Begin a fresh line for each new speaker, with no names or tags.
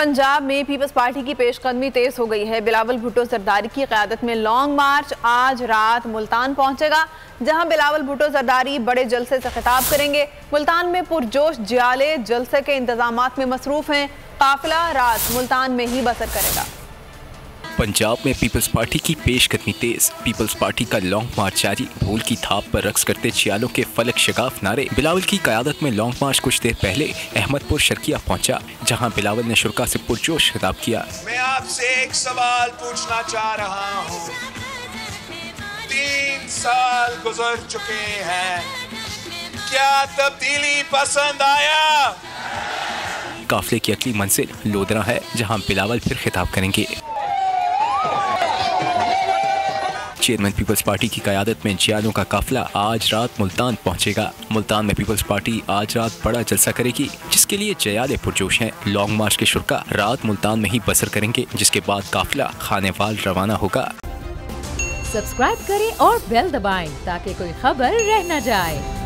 पंजाब में peoples party की पेशकदमी तेज हो गई है। बिलावल भुट्टो जरदारी की क़यादत में लॉन्ग मार्च आज रात मुल्तान पहुंचेगा, जहां बिलावल भुट्टो जरदारी बड़े जलसे से खिताब करेंगे। मुल्तान में पुरजोश जियाले जलसे के इंतजामात में मसरूफ हैं। काफिला रात मुल्तान में ही बसर करेगा।
पंजाब में पीपल्स पार्टी की पेशकदमी तेज, पीपल्स पार्टी का लॉन्ग मार्च जारी। ढोल की थाप पर रक्स करते चियालों के फलक शगाफ नारे। बिलावल की क़यादत में लॉन्ग मार्च कुछ देर पहले अहमदपुर शर्किया पहुंचा, जहां बिलावल ने शुरा से पुरजोश खिताब किया।
मैं आपसे एक सवाल पूछना चाह रहा हूँ। 3 साल गुजर चुके हैं, क्या तब्दीली पसंद आया?
काफिले की अगली मंजिल लोधरा है, जहां बिलावल फिर खिताब करेंगे। चेयरमैन पीपल्स पार्टी की क़यादत में जियालों का काफिला आज रात मुल्तान पहुंचेगा। मुल्तान में पीपल्स पार्टी आज रात बड़ा जलसा करेगी, जिसके लिए जयाले पुरजोश हैं। लॉन्ग मार्च के शुरा रात मुल्तान में ही बसर करेंगे, जिसके बाद काफिला खानेवाल रवाना होगा।
सब्सक्राइब करें और बेल दबाएं ताकि कोई खबर रह न जाए।